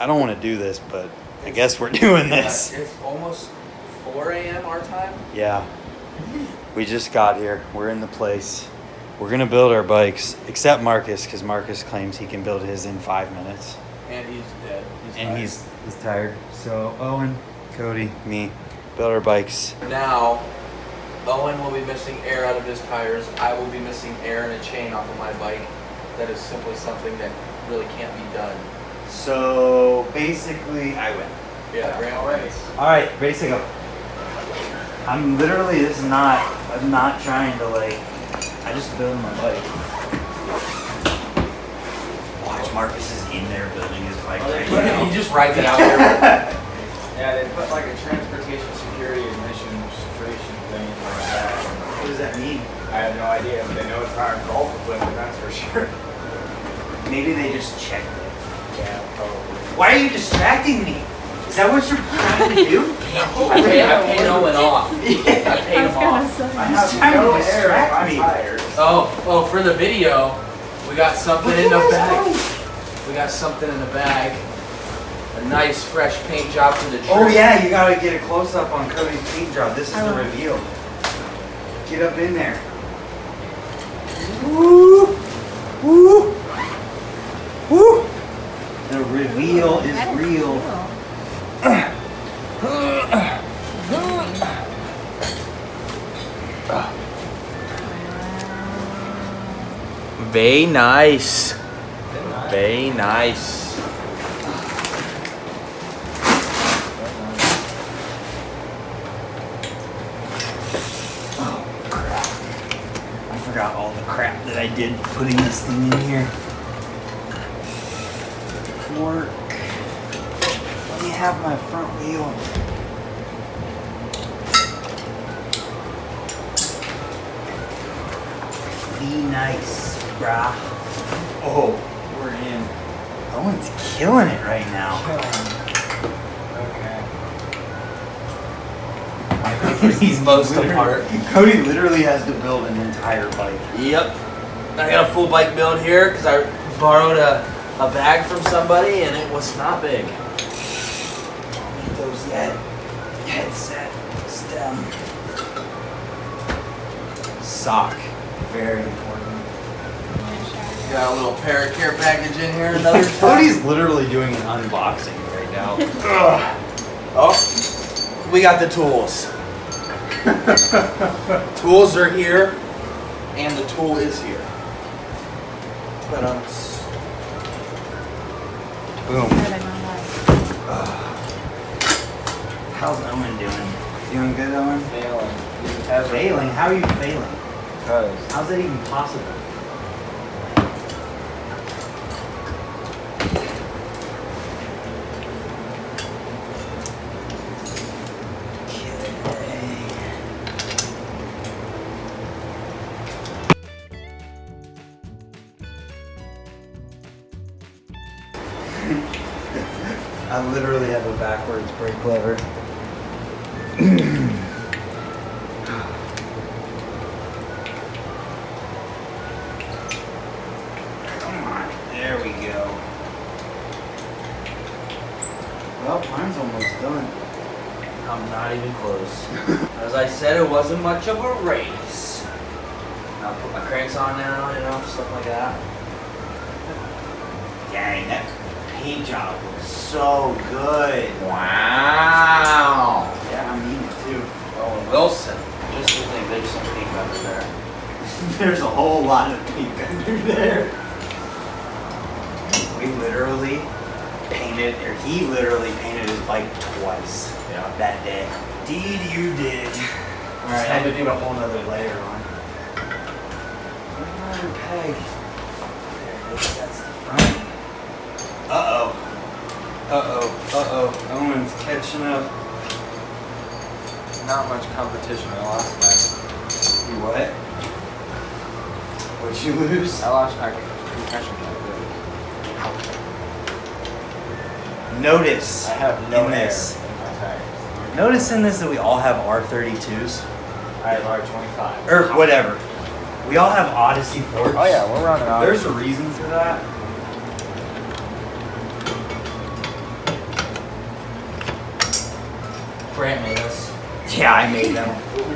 I don't want to do this, but I guess we're doing this. It's almost 4 a.m. our time. Yeah. We just got here. We're in the place. We're going to build our bikes, except Marcus, because Marcus claims he can build his in 5 minutes. And he's dead. He's tired. So Owen, Cody, me, build our bikes. Now, Owen will be missing air out of his tires. I will be missing air and a chain off of my bike. That is simply something that really can't be done. So basically, I win. Yeah, grand race. All right, race to go. I'm literally, I'm not trying to I just build my bike. Watch, Marcus is in there building his bike right now. He just rides it out there. Yeah, they put like a transportation security administration thing like that. What does that mean? I have no idea, but they know it's not golf equipment, that's for sure. Maybe they just checked it. Yeah, probably. Why are you distracting me? Is that what you're trying to do? I paid Owen off. I paid him off. I have trying to no air in distract my me. tires. Oh, for the video, we got something in the bag. We got something in the bag. A nice fresh paint job for the trim. Oh yeah, you gotta get a close up on Cody's paint job. This is the reveal. Get up in there. Woo! Woo! Woo! The reveal is real. Very nice. Very nice. Oh crap. I forgot all the crap that I did putting this thing in here. Work. Let me have my front wheel. Be nice, brah. Oh, we're in. Owen's killing it right now. Okay. He's most apart. Cody literally has to build an entire bike. Yep. I got a full bike build here because I borrowed a bag from somebody and it was not big. Don't need those yet. Headset, stem, sock, very important. Got a little Paracare package in here. Another Cody's literally doing an unboxing right now. Oh, we got the tools. Tools are here, and the tool is here. But Boom. How's Owen doing? Doing good, Owen? Failing. Failing? How are you failing? Because How's that even possible? I literally have a backwards brake lever. Come on, there we go. Well, mine's almost done. I'm not even close. As I said, it wasn't much of a race. I'll put my cranks on now, stuff like that. Dang, that paint job looks so good. Wow. Yeah, I mean it too. Owen Wilson. Just to think there's some pink under there. There's a whole lot of pink under there. We literally painted, or he literally painted his bike twice that day. Indeed you did. Alright, I had to put a whole nother layer on. Where's my other peg? There it is, that's the front. Uh-oh. Uh-oh. Uh-oh. Owen's catching up. not much competition. I lost my. You what? What'd you lose? I lost my concussion calculator. Notice I have no in air this. in my tires. Notice in this that we all have R32s. I have R25. Or whatever. We all have Odyssey forks. Oh yeah, we're running out. There's a reason for that. Grant made us. Yeah, I made them.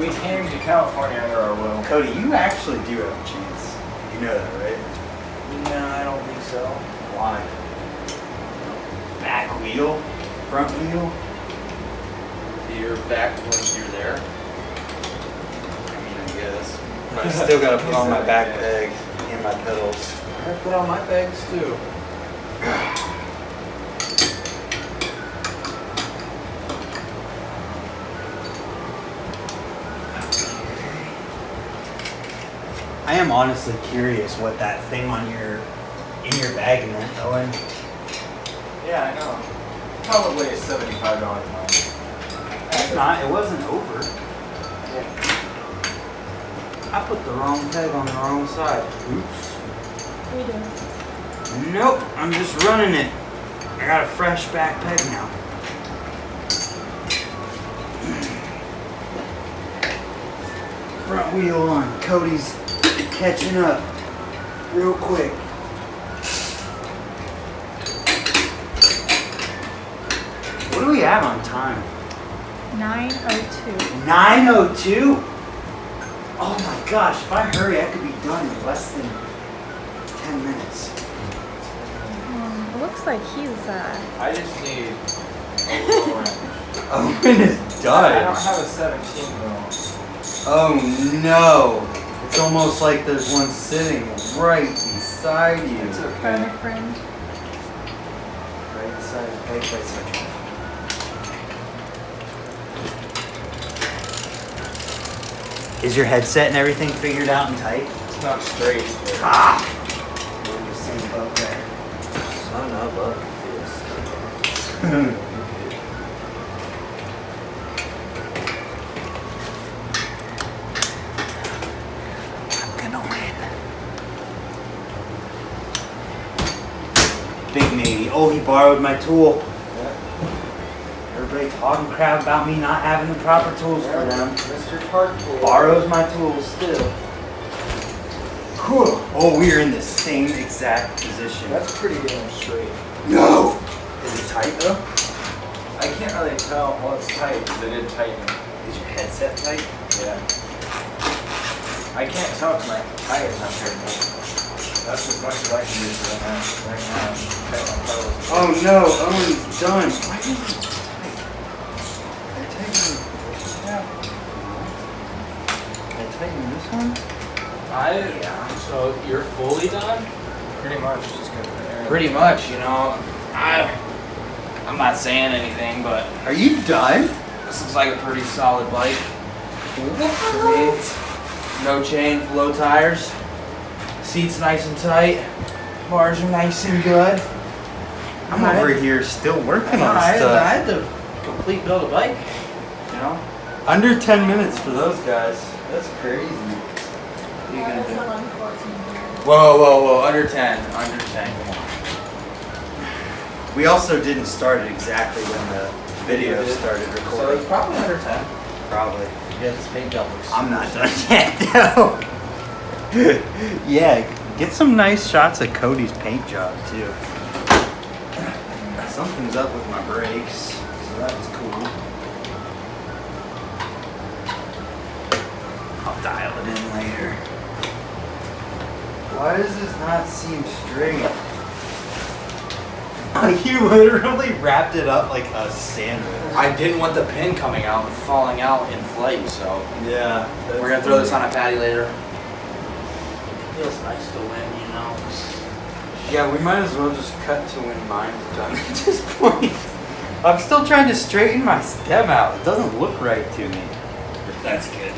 We came to California under our will. Cody, you actually do have a chance. You know that, right? No, I don't think so. Why? Back wheel? Front wheel? You're back when you're there. I mean, I guess. But I still gotta put on my back peg and my pedals. I put on my bags too. I am honestly curious what that thing on in your bag meant, Owen. Yeah, I know. Probably a $75 fine. It's not. It wasn't over. I put the wrong peg on the wrong side. Oops. We do. Nope. I'm just running it. I got a fresh back peg now. Front wheel on. Cody's catching up real quick. What do we have on time? 9:02. 9:02? Oh my gosh, if I hurry, I could be done in less than 10 minutes. It looks like he's I just need a little wrench. Owen is I done. don't have a 17 though. Oh no. It's almost like there's one sitting right beside you. It's okay. friend. Right beside you. Right beside you. Is your headset and everything figured out and tight? It's not straight. Ah! We're in the same boat there. Son of a I'm gonna win. Big Navy. Oh, he borrowed my tool. Everybody talking crap about me not having the proper tools for them. Mr. Hardcore. Borrows my tools still. Whew. Oh, we are in the same exact position. That's pretty damn straight. No! Is it tight though? I can't really tell. Well, it's tight because it did tighten. Is your headset tight? Yeah. I can't tell because my tire's not tightened up. That's as much as I can do for right now. Tighten my pedals. Oh no, Owen's done. Why didn't he tight? I tighten this one? Yeah. So you're fully done? Pretty much, just get the air. Pretty much, you know. I'm not saying anything, but Are you done? this looks like a pretty solid bike for me. No chain, low tires. Seats nice and tight. Bars are nice and good. I'm over here still working on I stuff. had to complete build a bike. You know? Under 10 minutes for those guys. That's crazy. What are you gonna do? Whoa. Under 10. Under 10. Come on. We also didn't start it exactly when the video started So recording. it's probably under 10. Probably. Yeah, this paint job looks. I'm not done yet, though. Yeah, get some nice shots of Cody's paint job, too. Something's up with my brakes, so that's cool. I'll dial it in later. Why does this not seem straight? You literally wrapped it up like a sandwich. I didn't want the pin coming out and falling out in flight, so Yeah. we're gonna throw this on a patty later. Feels nice to win, you know. Yeah, we might as well just cut to when mine's done at this point. I'm still trying to straighten my stem out. It doesn't look right to me. That's good.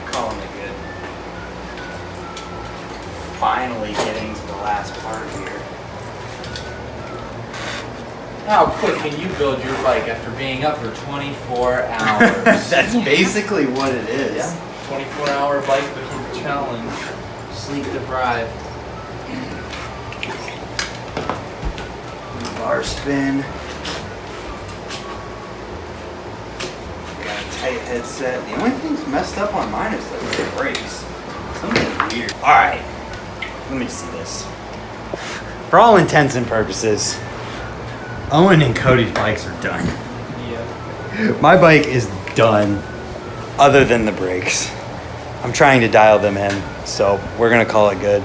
Calling it good. Finally getting to the last part here. How quick can you build your bike after being up for 24 hours? That's basically what it is. Yeah, 24-hour bike challenge. Sleep deprived. Bar spin. Got a tight headset. The only thing's messed up on mine is the brakes. Something weird. Alright. Let me see this. For all intents and purposes, Owen and Cody's bikes are done. Yeah. My bike is done, other than the brakes. I'm trying to dial them in, so we're gonna call it good.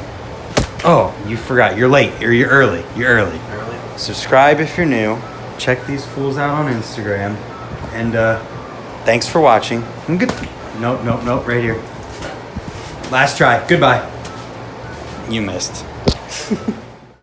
Oh, you forgot. You're late, or you're early. You're early. Early. Subscribe if you're new. Check these fools out on Instagram. And thanks for watching. I'm good. Nope, right here. Last try. Goodbye. You missed.